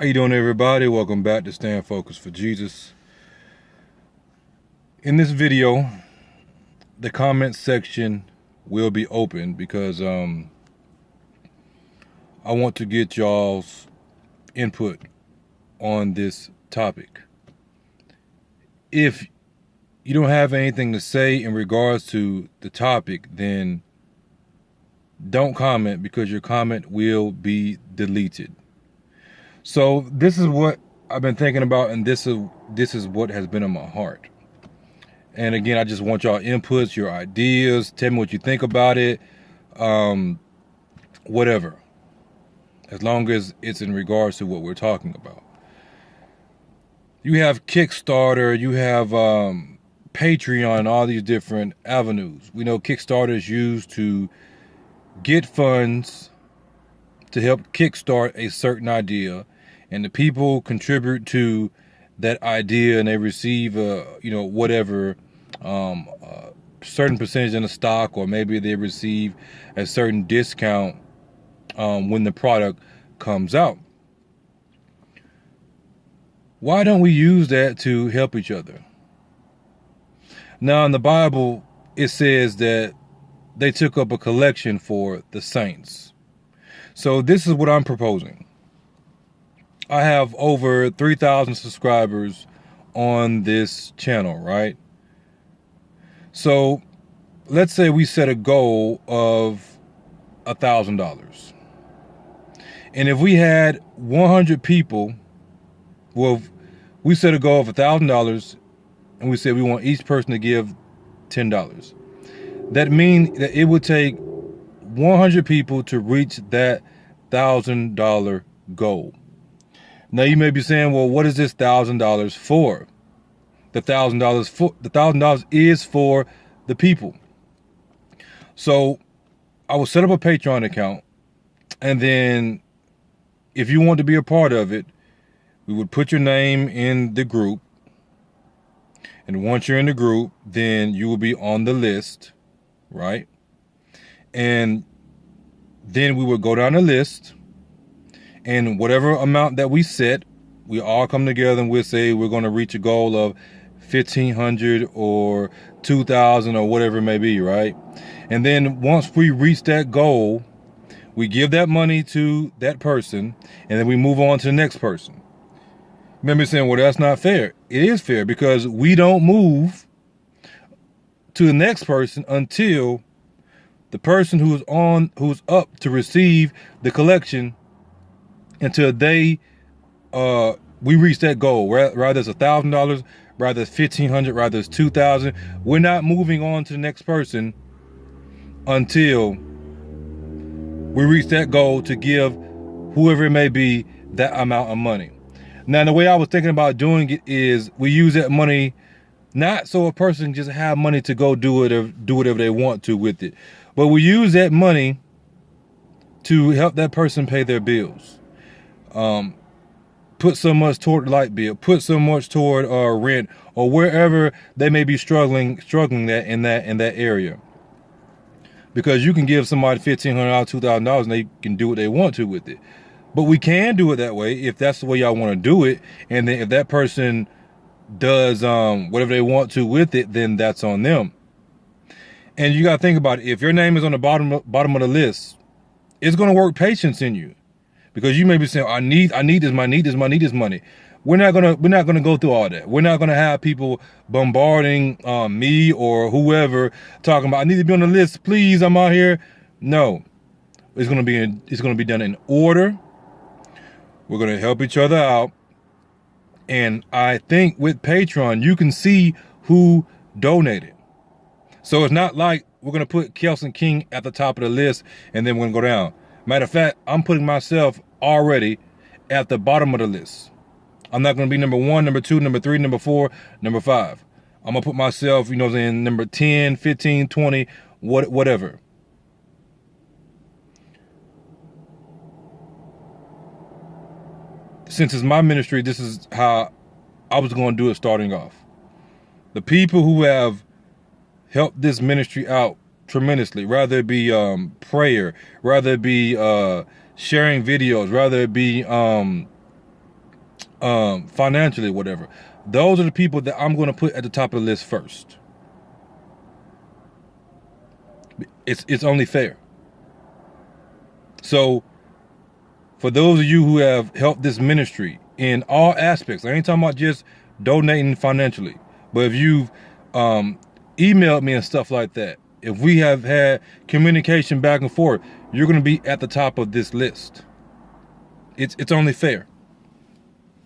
How you doing, everybody? Welcome back to Staying Focused for Jesus. In this video, the comment section will be open because I want to get y'all's input on this topic. If you don't have anything to say in regards to the topic, then don't comment, because your comment will be deleted. So this is what I've been thinking about, and this is what has been in my heart. And again, I just want y'all inputs, your ideas. Tell me what you think about it. Whatever. As long as it's in regards to what we're talking about. You have Kickstarter, you have Patreon, all these different avenues. We know Kickstarter is used to get funds to help kickstart a certain idea, and the people contribute to that idea, and they receive whatever certain percentage in the stock, or maybe they receive a certain discount when the product comes out. Why don't we use that to help each other? Now, in the Bible, it says that they took up a collection for the saints. So this is what I'm proposing. I have over 3,000 subscribers on this channel, right? So let's say we set a goal of $1,000. And if we had 100 people, well, we set a goal of $1,000, and we said we want each person to give $10. That means that it would take 100 people to reach that $1,000 goal. Now you may be saying, well, what is this $1,000 for? The $1,000 is for the people. So I will set up a Patreon account, and then if you want to be a part of it, we would put your name in the group. And once you're in the group, then you will be on the list, right? And then we would go down the list, and whatever amount that we set, we all come together and we'll say we're going to reach a goal of 1,500 or 2,000 or whatever it may be, right? And then once we reach that goal, we give that money to that person, and then we move on to the next person. Remember saying, well, that's not fair. It is fair, because we don't move to the next person until the person who's up to receive the collection, until we reach that goal. Rather it's $1,000, rather it's $1,500, rather it's $2,000. We're not moving on to the next person until we reach that goal to give whoever it may be that amount of money. Now, the way I was thinking about doing it is we use that money not so a person just have money to go do whatever they want to with it, but we use that money to help that person pay their bills. Put so much toward light bill, put so much toward rent, or wherever they may be struggling that in that area. Because you can give somebody $1,500, $2,000, and they can do what they want to with it. But we can do it that way if that's the way y'all want to do it. And then if that person does whatever they want to with it, then that's on them. And you got to think about it. If your name is on the bottom of the list, it's going to work patience in you, because you may be saying, I need this money. We're not gonna go through all that. We're not gonna have people bombarding me or whoever talking about, I need to be on the list, please, I'm out here. No, it's gonna be done in order. We're gonna help each other out. And I think with Patreon, you can see who donated. So it's not like we're gonna put Kelson King at the top of the list and then we're gonna go down. Matter of fact, I'm putting myself already at the bottom of the list. I'm not going to be number 1, number 2, number 3, number 4, number 5. I'm going to put myself, in number 10, 15, 20, whatever. Since it's my ministry, this is how I was going to do it starting off. The people who have helped this ministry out tremendously, rather it be prayer, rather it be sharing videos, rather it be financially, whatever. Those are the people that I'm going to put at the top of the list first. It's only fair. So for those of you who have helped this ministry in all aspects, I ain't talking about just donating financially, but if you've emailed me and stuff like that, if we have had communication back and forth, you're going to be at the top of this list. It's only fair.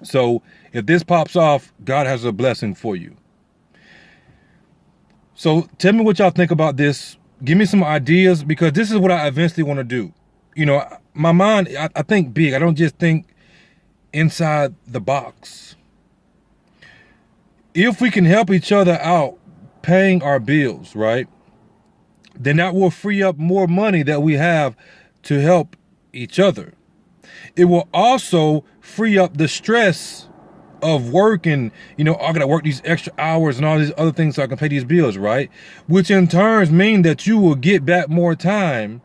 So if this pops off, God has a blessing for you. So tell me what y'all think about this. Give me some ideas, because this is what I eventually want to do. You know, my mind, I think big. I don't just think inside the box. If we can help each other out paying our bills, right, then that will free up more money that we have to help each other. It will also free up the stress of work and, I got to work these extra hours and all these other things so I can pay these bills, right? Which in turn mean that you will get back more time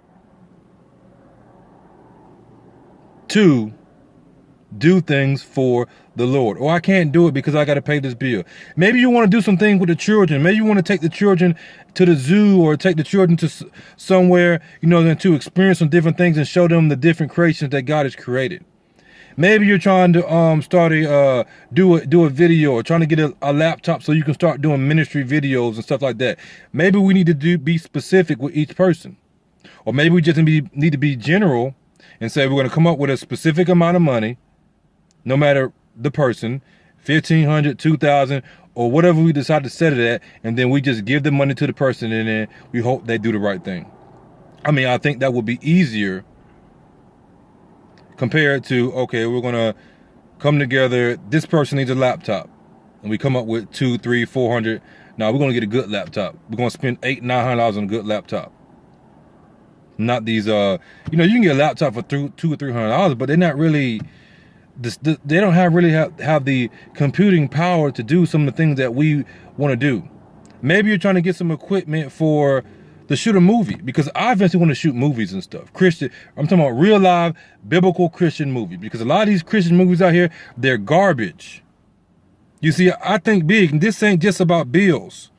to do things for the Lord. Or I can't do it because I got to pay this bill. Maybe you want to do some things with the children. Maybe you want to take the children to the zoo or take the children to somewhere, and to experience some different things and show them the different creations that God has created. Maybe you're trying to do a video, or trying to get a laptop so you can start doing ministry videos and stuff like that. Maybe we need to be specific with each person. Or maybe we just need to be general and say we're going to come up with a specific amount of money, no matter the person, $1,500, $2,000, or whatever we decide to set it at, and then we just give the money to the person, and then we hope they do the right thing. I think that would be easier compared to, okay, we're going to come together. This person needs a laptop, and we come up with $200, $300, $400. Now we're going to get a good laptop. We're going to spend $800, $900 on a good laptop. Not these, you can get a laptop for $200 or $300, but they're not really, they don't have the computing power to do some of the things that we want to do. Maybe you're trying to get some equipment to shoot a movie, because I eventually want to shoot movies and stuff. I'm talking about real live biblical Christian movies, because a lot of these Christian movies out here, they're garbage. You see, I think big, and this ain't just about bills.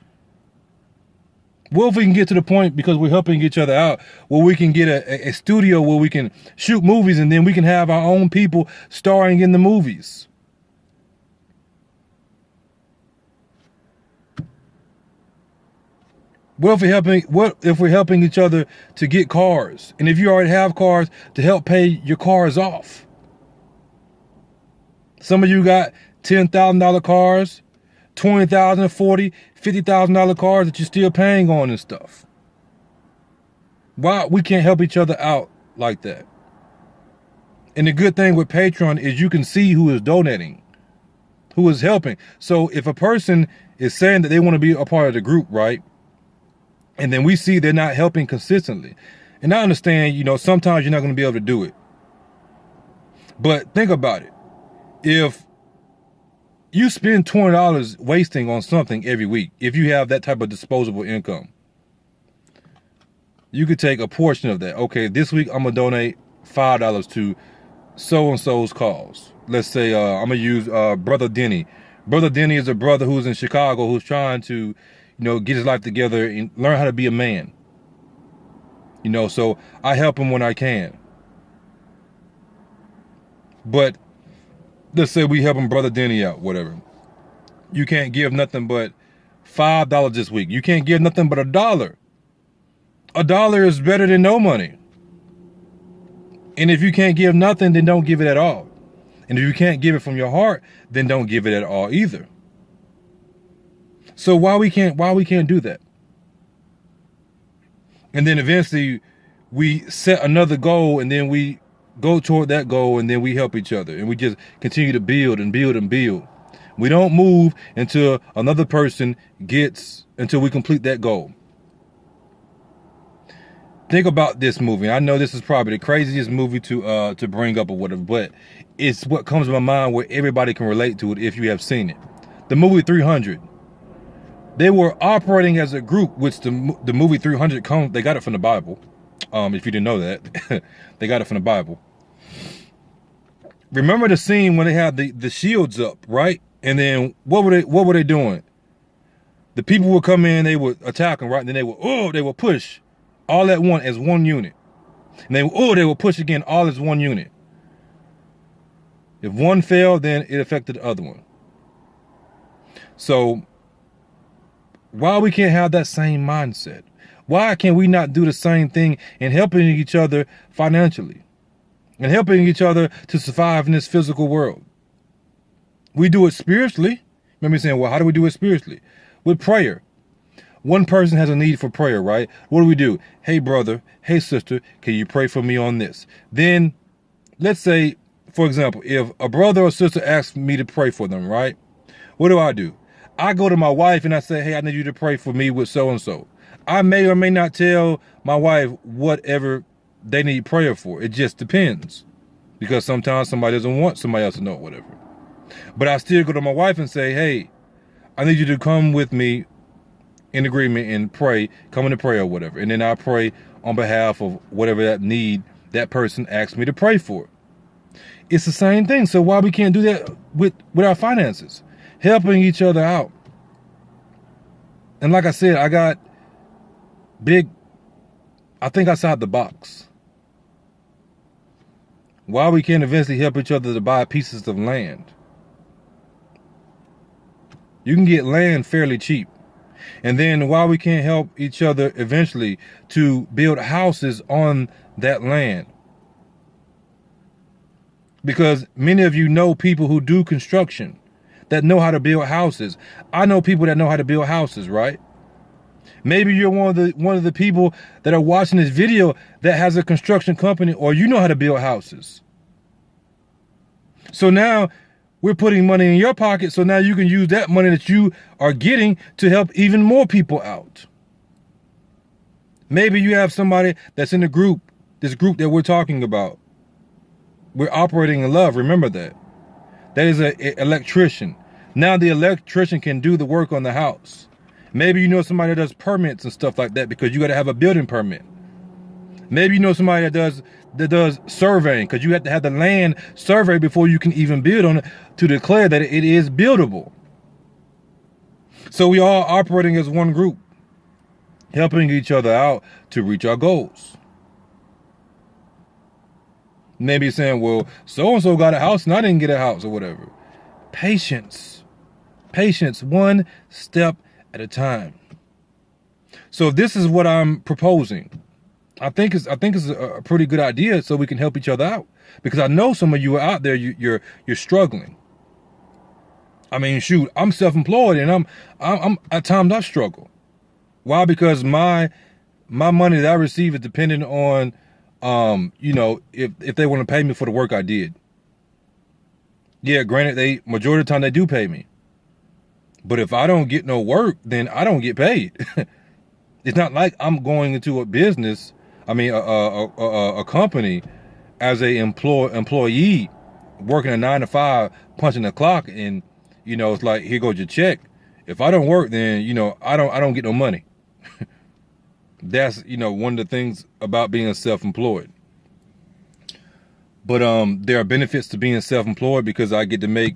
What if we can get to the point, because we're helping each other out, where we can get a studio where we can shoot movies, and then we can have our own people starring in the movies? What if we're helping each other to get cars? And if you already have cars, to help pay your cars off. Some of you got $10,000 cars, $20,000, $40,000, $50,000 cars that you're still paying on and stuff. Why we can't help each other out like that? And the good thing with Patreon is you can see who is donating, who is helping. So if a person is saying that they want to be a part of the group, right? And then we see they're not helping consistently. And I understand, sometimes you're not going to be able to do it. But think about it. If you spend $20 wasting on something every week, if you have that type of disposable income, you could take a portion of that. Okay, this week I'm going to donate $5 to so-and-so's cause. Let's say I'm going to use Brother Denny. Brother Denny is a brother who's in Chicago who's trying to get his life together and learn how to be a man. So I help him when I can. But let's say we helping Brother Denny out, whatever. You can't give nothing but $5 this week. You can't give nothing but $1. $1 is better than no money. And if you can't give nothing, then don't give it at all. And if you can't give it from your heart, then don't give it at all either. So why we can't do that? And then eventually we set another goal, and then we go toward that goal, and then we help each other, and we just continue to build and build and build. We don't move until another person until we complete that goal. Think about this movie. I know this is probably the craziest movie to bring up or whatever, but it's what comes to my mind where everybody can relate to it if you have seen it. The movie 300. They were operating as a group, which the movie 300 they got it from the Bible. If you didn't know that, they got it from the Bible. Remember the scene when they had the shields up, right? And then what were they doing? The people would come in, they would attack them, right? And then they would push all at once as one unit. And they would push again all as one unit. If one failed, then it affected the other one. So why we can't have that same mindset? Why can we not do the same thing in helping each other financially and helping each other to survive in this physical world? We do it spiritually. Remember me saying, well, how do we do it spiritually? With prayer. One person has a need for prayer, right? What do? Hey, brother, hey, sister, can you pray for me on this? Then let's say, for example, if a brother or sister asks me to pray for them, right? What do? I go to my wife and I say, hey, I need you to pray for me with so-and-so. I may or may not tell my wife whatever they need prayer for. It just depends. Because sometimes somebody doesn't want somebody else to know whatever. But I still go to my wife and say, hey, I need you to come with me in agreement and pray, come into prayer or whatever. And then I pray on behalf of whatever that need that person asked me to pray for. It's the same thing. So why we can't do that with our finances? Helping each other out. And like I said, I got I think outside the box. Why we can't eventually help each other to buy pieces of land? You can get land fairly cheap. And then why we can't help each other eventually to build houses on that land? Because many of you know people who do construction that know how to build houses. I know people that know how to build houses, right? Maybe you're one of the people that are watching this video that has a construction company, or you know how to build houses. So now we're putting money in your pocket, so now you can use that money that you are getting to help even more people out. Maybe you have somebody that's in the group, this group that we're talking about. We're operating in love, remember that. That is an electrician. Now the electrician can do the work on the house. Maybe you know somebody that does permits and stuff like that because you got to have a building permit. Maybe you know somebody that does surveying because you have to have the land surveyed before you can even build on it to declare that it is buildable. So we all operating as one group, helping each other out to reach our goals. Maybe saying, well, so-and-so got a house and I didn't get a house or whatever. Patience. Patience, one step at a time. So this is what I'm proposing. I think it's a pretty good idea so we can help each other out. Because I know some of you are out there, you're struggling. I mean, shoot, I'm self-employed and I'm at times I struggle. Why? Because my money that I receive is dependent on if they want to pay me for the work I did. Yeah, granted, majority of the time they do pay me. But if I don't get no work, then I don't get paid. It's not like I'm going into a business, a company as a employee working a 9 to 5, punching the clock, and it's like, here goes your check. If I don't work, then I don't get no money. That's one of the things about being self-employed. But there are benefits to being self-employed because I get to make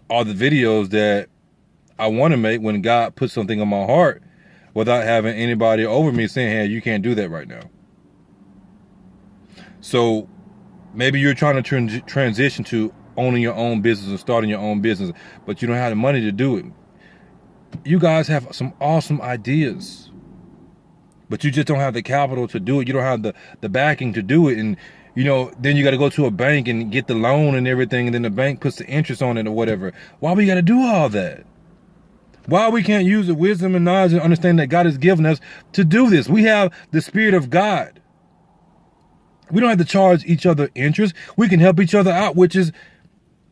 all the videos that I want to make when God puts something on my heart without having anybody over me saying, hey, you can't do that right now. So maybe you're trying to transition to owning your own business and starting your own business, but you don't have the money to do it. You guys have some awesome ideas, but you just don't have the capital to do it. You don't have the backing to do it. And, then you got to go to a bank and get the loan and everything. And then the bank puts the interest on it or whatever. Why we got to do all that? Why we can't use the wisdom and knowledge and understanding that God has given us to do this? We have the Spirit of God. We don't have to charge each other interest. We can help each other out, which is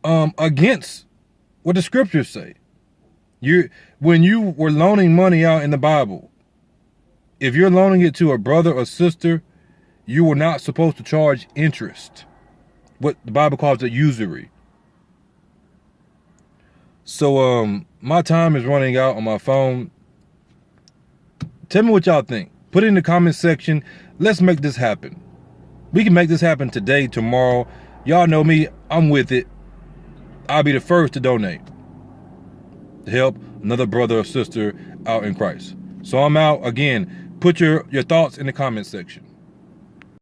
against what the scriptures say. When you were loaning money out in the Bible, if you're loaning it to a brother or sister, you were not supposed to charge interest. What the Bible calls it usury. So my time is running out on my phone. Tell me what y'all think. Put it in the comment section. Let's make this happen. We can make this happen today, tomorrow. Y'all know me. I'm with it. I'll be the first to donate to help another brother or sister out in Christ. So I'm out. Again, put your thoughts in the comment section.